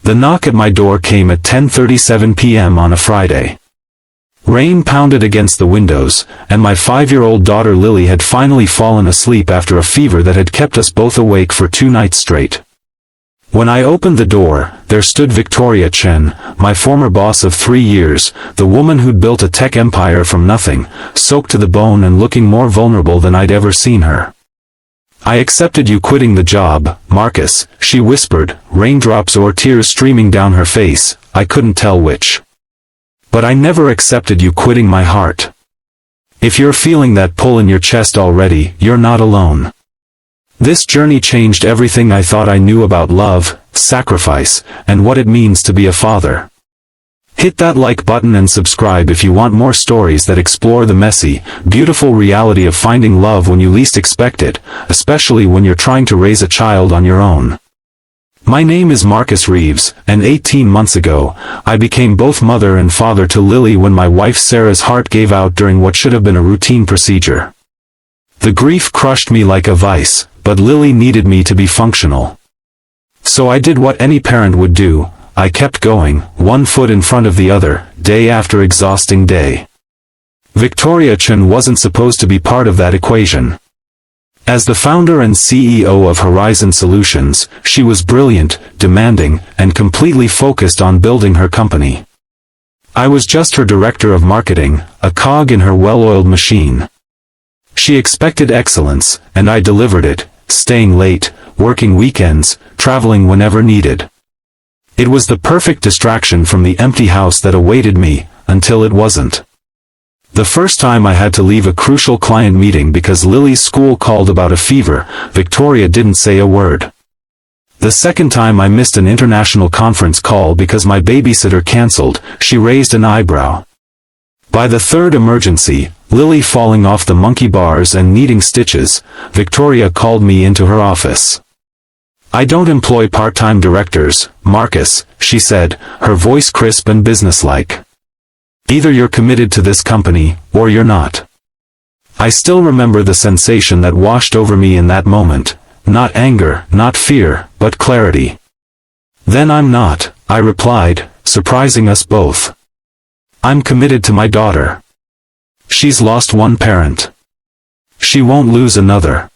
The knock at my door came at 10:37 p.m. on a Friday. Rain pounded against the windows, and my 5-year-old daughter Lily had finally fallen asleep after a fever that had kept us both awake for 2 nights straight. When I opened the door, there stood Victoria Chen, my former boss of 3 years, the woman who'd built a tech empire from nothing, soaked to the bone and looking more vulnerable than I'd ever seen her. "I accepted you quitting the job, Marcus," she whispered, raindrops or tears streaming down her face, I couldn't tell which. "But I never accepted you quitting my heart. If you're feeling that pull in your chest already, you're not alone. This journey changed everything I thought I knew about love, sacrifice, and what it means to be a father." Hit that like button and subscribe if you want more stories that explore the messy, beautiful reality of finding love when you least expect it, especially when you're trying to raise a child on your own. My name is Marcus Reeves, and 18 months ago, I became both mother and father to Lily when my wife Sarah's heart gave out during what should have been a routine procedure. The grief crushed me like a vice, but Lily needed me to be functional. So I did what any parent would do. I kept going, one foot in front of the other, day after exhausting day. Victoria Chen wasn't supposed to be part of that equation. As the founder and CEO of Horizon Solutions, she was brilliant, demanding, and completely focused on building her company. I was just her director of marketing, a cog in her well-oiled machine. She expected excellence, and I delivered it, staying late, working weekends, traveling whenever needed. It was the perfect distraction from the empty house that awaited me, until it wasn't. The first time I had to leave a crucial client meeting because Lily's school called about a fever, Victoria didn't say a word. The second time I missed an international conference call because my babysitter canceled, she raised an eyebrow. By the third emergency, Lily falling off the monkey bars and needing stitches, Victoria called me into her office. "I don't employ part-time directors, Marcus," she said, her voice crisp and businesslike. "Either you're committed to this company, or you're not." I still remember the sensation that washed over me in that moment, not anger, not fear, but clarity. "Then I'm not," I replied, surprising us both. "I'm committed to my daughter. She's lost one parent. She won't lose another."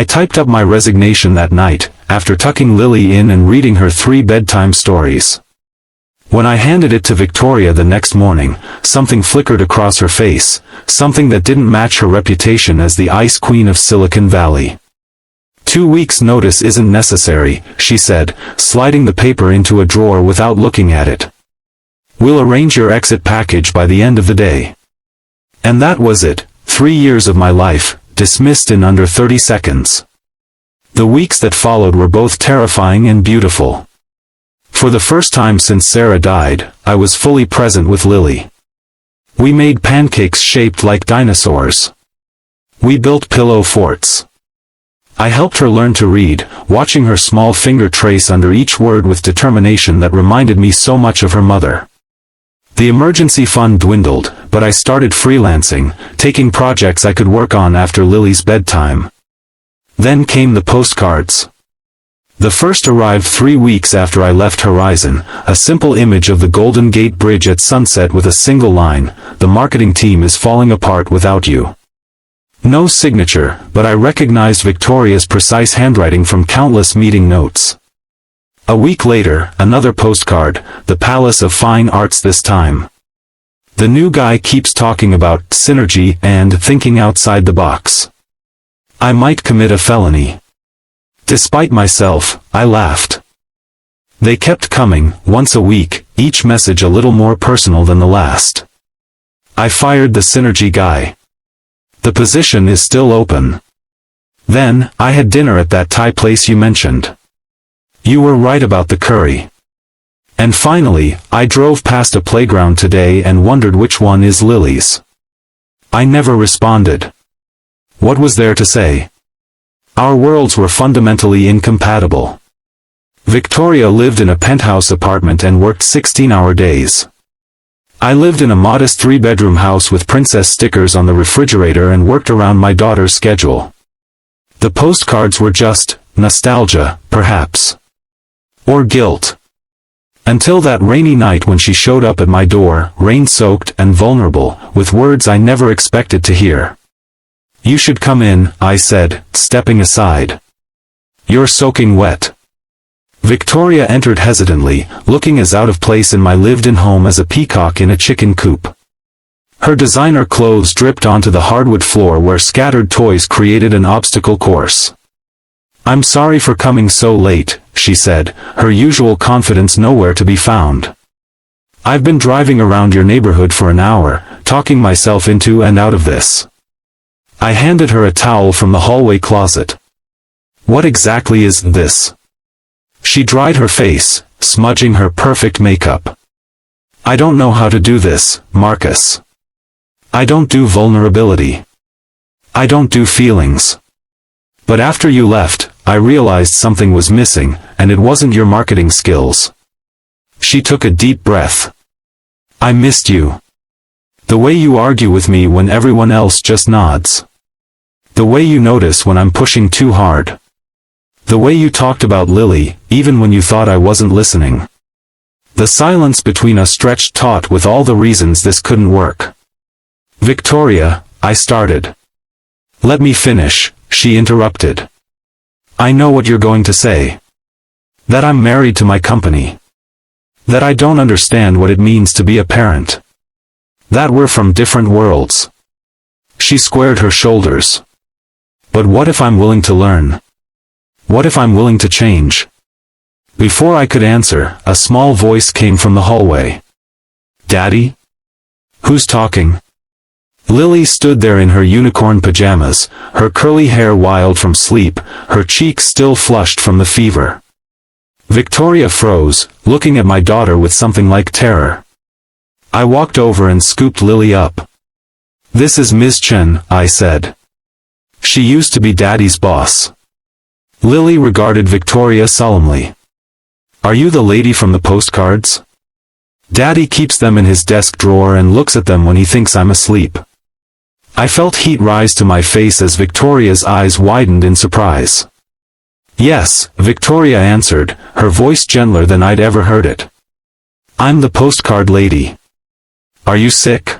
I typed up my resignation that night, after tucking Lily in and reading her 3 bedtime stories. When I handed it to Victoria the next morning, something flickered across her face, something that didn't match her reputation as the ice queen of Silicon Valley. 2 weeks' notice isn't necessary," she said, sliding the paper into a drawer without looking at it. "We'll arrange your exit package by the end of the day." And that was it, 3 years of my life, dismissed in under 30 seconds. The weeks that followed were both terrifying and beautiful. For the first time since Sarah died, I was fully present with Lily. We made pancakes shaped like dinosaurs. We built pillow forts. I helped her learn to read, watching her small finger trace under each word with determination that reminded me so much of her mother. The emergency fund dwindled, but I started freelancing, taking projects I could work on after Lily's bedtime. Then came the postcards. The first arrived 3 weeks after I left Horizon, a simple image of the Golden Gate Bridge at sunset with a single line, "The marketing team is falling apart without you." No signature, but I recognized Victoria's precise handwriting from countless meeting notes. A week later, another postcard, "The Palace of Fine Arts this time. The new guy keeps talking about synergy and thinking outside the box. I might commit a felony." Despite myself, I laughed. They kept coming, once a week, each message a little more personal than the last. I fired the synergy guy. The position is still open. Then, I had dinner at that Thai place you mentioned. You were right about the curry. And finally, I drove past a playground today and wondered which one is Lily's. I never responded. What was there to say? Our worlds were fundamentally incompatible. Victoria lived in a penthouse apartment and worked 16-hour days. I lived in a modest 3-bedroom house with princess stickers on the refrigerator and worked around my daughter's schedule. The postcards were just nostalgia, perhaps. Or guilt. Until that rainy night when she showed up at my door, rain-soaked and vulnerable, with words I never expected to hear. "You should come in," I said, stepping aside. "You're soaking wet." Victoria entered hesitantly, looking as out of place in my lived-in home as a peacock in a chicken coop. Her designer clothes dripped onto the hardwood floor where scattered toys created an obstacle course. "I'm sorry for coming so late," she said, her usual confidence nowhere to be found. "I've been driving around your neighborhood for an hour, talking myself into and out of this." I handed her a towel from the hallway closet. "What exactly is this?" She dried her face, smudging her perfect makeup. "I don't know how to do this, Marcus. I don't do vulnerability. I don't do feelings. But after you left, I realized something was missing, and it wasn't your marketing skills." She took a deep breath. "I missed you. The way you argue with me when everyone else just nods. The way you notice when I'm pushing too hard. The way you talked about Lily, even when you thought I wasn't listening. The silence between us stretched taut with all the reasons this couldn't work." "Victoria," I started. "Let me finish," she interrupted. "I know what you're going to say. That I'm married to my company. That I don't understand what it means to be a parent. That we're from different worlds." She squared her shoulders. "But what if I'm willing to learn? What if I'm willing to change?" Before I could answer, a small voice came from the hallway. "Daddy? Who's talking?" Lily stood there in her unicorn pajamas, her curly hair wild from sleep, her cheeks still flushed from the fever. Victoria froze, looking at my daughter with something like terror. I walked over and scooped Lily up. "This is Ms. Chen," I said. "She used to be Daddy's boss." Lily regarded Victoria solemnly. "Are you the lady from the postcards? Daddy keeps them in his desk drawer and looks at them when he thinks I'm asleep." I felt heat rise to my face as Victoria's eyes widened in surprise. "Yes," Victoria answered, her voice gentler than I'd ever heard it. "I'm the postcard lady." "Are you sick?"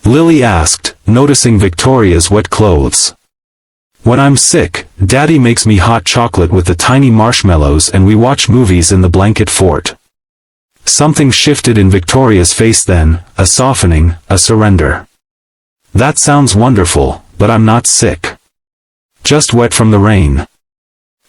Lily asked, noticing Victoria's wet clothes. "When I'm sick, Daddy makes me hot chocolate with the tiny marshmallows and we watch movies in the blanket fort." Something shifted in Victoria's face then, a softening, a surrender. "That sounds wonderful, but I'm not sick. Just wet from the rain."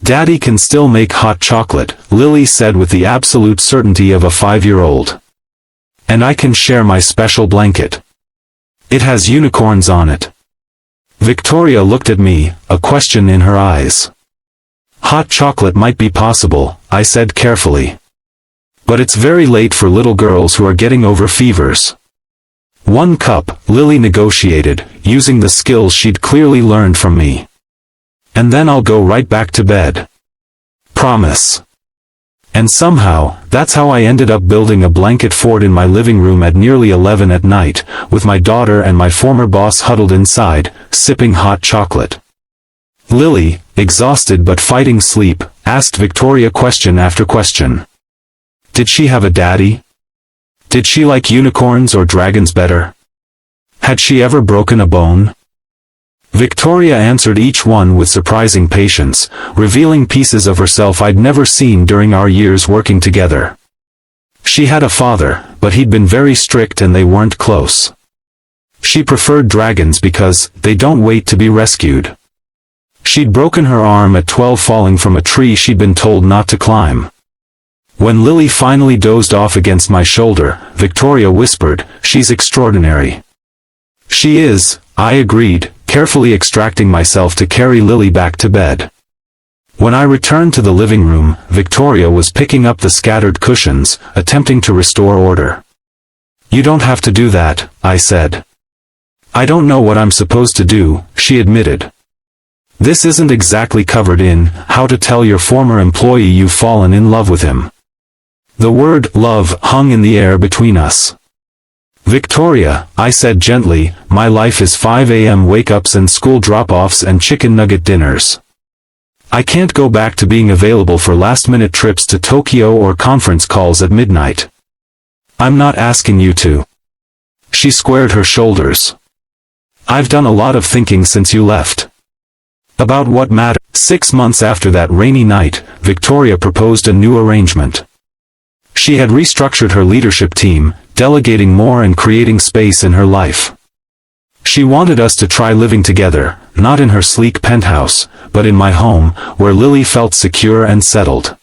"Daddy can still make hot chocolate," Lily said with the absolute certainty of a 5-year-old. "And I can share my special blanket. It has unicorns on it." Victoria looked at me, a question in her eyes. "Hot chocolate might be possible," I said carefully. "But it's very late for little girls who are getting over fevers." "1 cup," Lily negotiated, using the skills she'd clearly learned from me. "And then I'll go right back to bed. Promise." And somehow, that's how I ended up building a blanket fort in my living room at nearly 11 at night, with my daughter and my former boss huddled inside, sipping hot chocolate. Lily, exhausted but fighting sleep, asked Victoria question after question. Did she have a daddy? Did she like unicorns or dragons better? Had she ever broken a bone? Victoria answered each one with surprising patience, revealing pieces of herself I'd never seen during our years working together. She had a father, but he'd been very strict and they weren't close. She preferred dragons because they don't wait to be rescued. She'd broken her arm at 12 falling from a tree she'd been told not to climb. When Lily finally dozed off against my shoulder, Victoria whispered, "She's extraordinary." "She is," I agreed, carefully extracting myself to carry Lily back to bed. When I returned to the living room, Victoria was picking up the scattered cushions, attempting to restore order. "You don't have to do that," I said. "I don't know what I'm supposed to do," she admitted. "This isn't exactly covered in How to Tell Your Former Employee You've Fallen in Love with Him." The word love hung in the air between us. "Victoria," I said gently, "my life is 5 a.m. wake-ups and school drop-offs and chicken nugget dinners. I can't go back to being available for last-minute trips to Tokyo or conference calls at midnight. I'm not asking you to. She squared her shoulders. I've done a lot of thinking since you left. About what matters. 6 months after that rainy night, Victoria proposed a new arrangement. She had restructured her leadership team, delegating more and creating space in her life. She wanted us to try living together, not in her sleek penthouse, but in my home, where Lily felt secure and settled.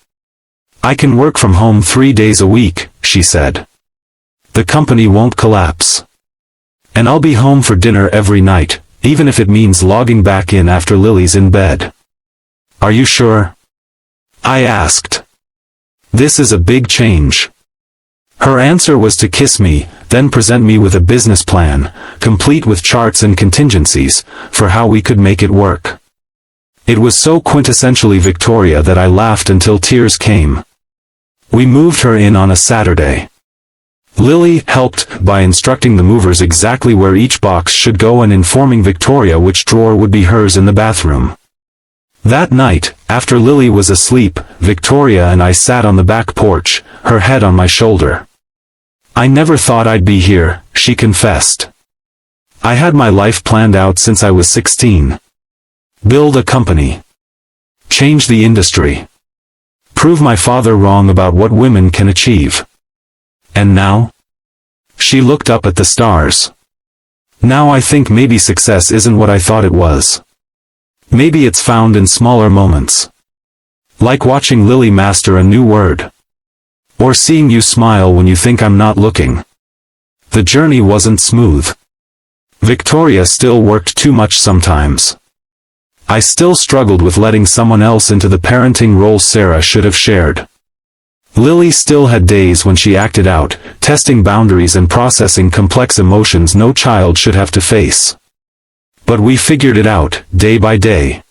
I can work from home 3 days a week, she said. The company won't collapse. And I'll be home for dinner every night, even if it means logging back in after Lily's in bed. Are you sure? I asked. This is a big change. Her answer was to kiss me, then present me with a business plan, complete with charts and contingencies, for how we could make it work. It was so quintessentially Victoria that I laughed until tears came. We moved her in on a Saturday. Lily helped by instructing the movers exactly where each box should go and informing Victoria which drawer would be hers in the bathroom. That night, after Lily was asleep, Victoria and I sat on the back porch, her head on my shoulder. I never thought I'd be here, she confessed. I had my life planned out since I was 16. Build a company. Change the industry. Prove my father wrong about what women can achieve. And now? She looked up at the stars. Now I think maybe success isn't what I thought it was. Maybe it's found in smaller moments. Like watching Lily master a new word. Or seeing you smile when you think I'm not looking. The journey wasn't smooth. Victoria still worked too much sometimes. I still struggled with letting someone else into the parenting role Sarah should have shared. Lily still had days when she acted out, testing boundaries and processing complex emotions no child should have to face. But we figured it out, day by day.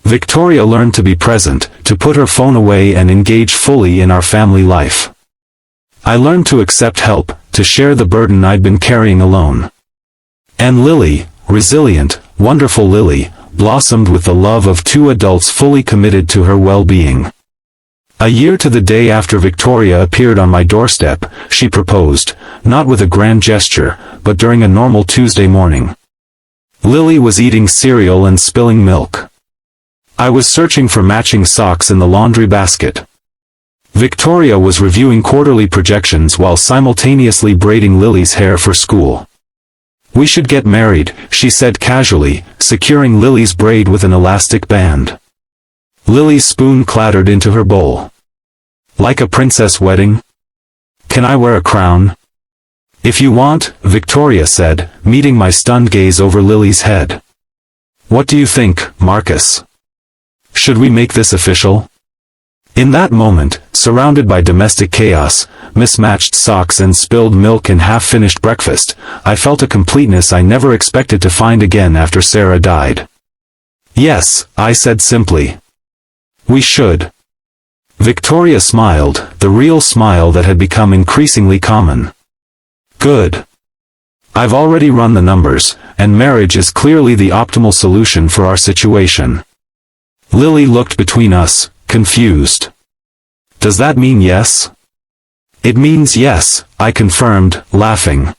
Victoria learned to be present, to put her phone away and engage fully in our family life. I learned to accept help, to share the burden I'd been carrying alone. And Lily, resilient, wonderful Lily, blossomed with the love of 2 adults fully committed to her well-being. A year to the day after Victoria appeared on my doorstep, she proposed, not with a grand gesture, but during a normal Tuesday morning. Lily was eating cereal and spilling milk. I was searching for matching socks in the laundry basket. Victoria was reviewing quarterly projections while simultaneously braiding Lily's hair for school. We should get married, she said casually, securing Lily's braid with an elastic band. Lily's spoon clattered into her bowl. Like a princess wedding? Can I wear a crown? If you want, Victoria said, meeting my stunned gaze over Lily's head. What do you think, Marcus? Should we make this official? In that moment, surrounded by domestic chaos, mismatched socks and spilled milk and half-finished breakfast, I felt a completeness I never expected to find again after Sarah died. Yes, I said simply. We should. Victoria smiled, the real smile that had become increasingly common. Good. I've already run the numbers, and marriage is clearly the optimal solution for our situation. Lily looked between us, confused. Does that mean yes? It means yes, I confirmed, laughing.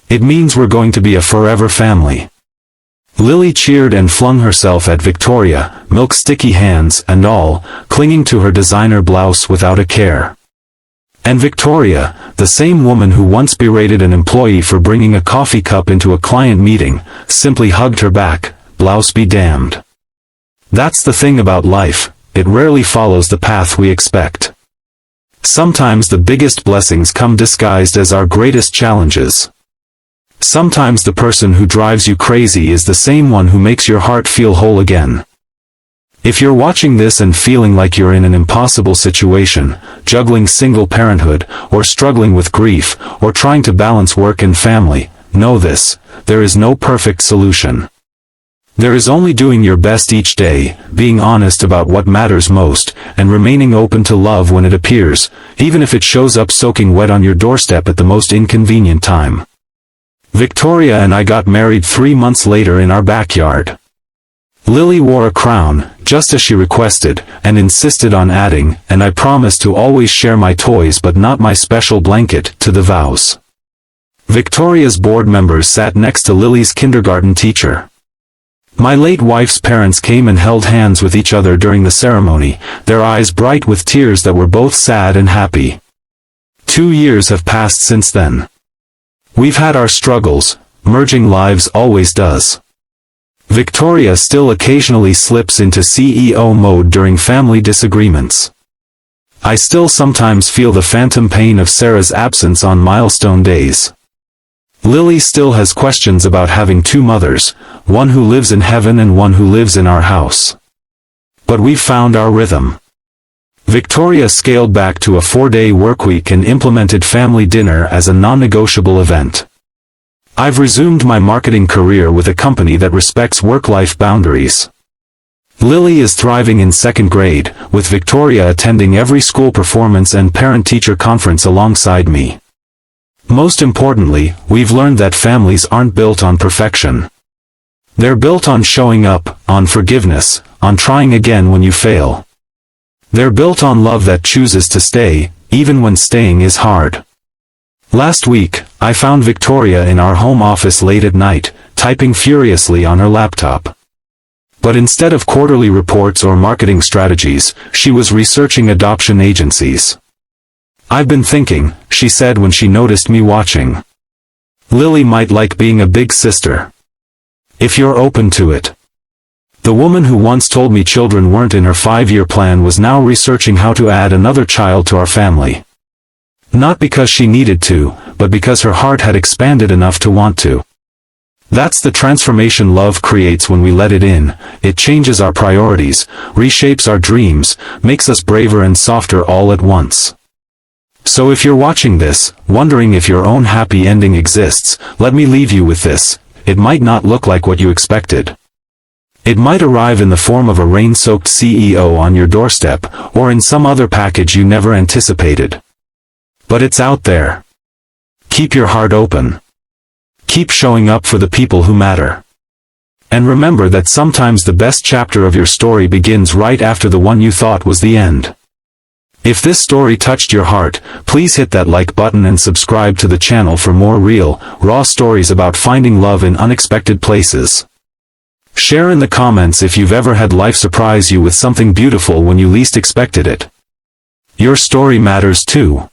It means we're going to be a forever family. Lily cheered and flung herself at Victoria, milk-sticky hands and all, clinging to her designer blouse without a care. And Victoria, the same woman who once berated an employee for bringing a coffee cup into a client meeting, simply hugged her back, blouse be damned. That's the thing about life, it rarely follows the path we expect. Sometimes the biggest blessings come disguised as our greatest challenges. Sometimes the person who drives you crazy is the same one who makes your heart feel whole again. If you're watching this and feeling like you're in an impossible situation, juggling single parenthood, or struggling with grief, or trying to balance work and family, know this, there is no perfect solution. There is only doing your best each day, being honest about what matters most, and remaining open to love when it appears, even if it shows up soaking wet on your doorstep at the most inconvenient time. Victoria and I got married 3 months later in our backyard. Lily wore a crown, just as she requested, and insisted on adding, "And I promise to always share my toys but not my special blanket," to the vows. Victoria's board members sat next to Lily's kindergarten teacher. My late wife's parents came and held hands with each other during the ceremony, their eyes bright with tears that were both sad and happy. 2 years have passed since then. We've had our struggles, merging lives always does. Victoria still occasionally slips into CEO mode during family disagreements. I still sometimes feel the phantom pain of Sarah's absence on milestone days. Lily still has questions about having 2 mothers, one who lives in heaven and one who lives in our house. But we've found our rhythm. Victoria scaled back to a 4-day workweek and implemented family dinner as a non-negotiable event. I've resumed my marketing career with a company that respects work-life boundaries. Lily is thriving in 2nd grade, with Victoria attending every school performance and parent-teacher conference alongside me. Most importantly, we've learned that families aren't built on perfection. They're built on showing up, on forgiveness, on trying again when you fail. They're built on love that chooses to stay, even when staying is hard. Last week, I found Victoria in our home office late at night, typing furiously on her laptop. But instead of quarterly reports or marketing strategies, she was researching adoption agencies. "I've been thinking," she said when she noticed me watching. "Lily might like being a big sister. If you're open to it." The woman who once told me children weren't in her 5-year plan was now researching how to add another child to our family. Not because she needed to, but because her heart had expanded enough to want to. That's the transformation love creates when we let it in. It changes our priorities, reshapes our dreams, makes us braver and softer all at once. So if you're watching this, wondering if your own happy ending exists, let me leave you with this: it might not look like what you expected. It might arrive in the form of a rain-soaked CEO on your doorstep, or in some other package you never anticipated. But it's out there. Keep your heart open. Keep showing up for the people who matter. And remember that sometimes the best chapter of your story begins right after the one you thought was the end. If this story touched your heart, please hit that like button and subscribe to the channel for more real, raw stories about finding love in unexpected places. Share in the comments if you've ever had life surprise you with something beautiful when you least expected it. Your story matters too.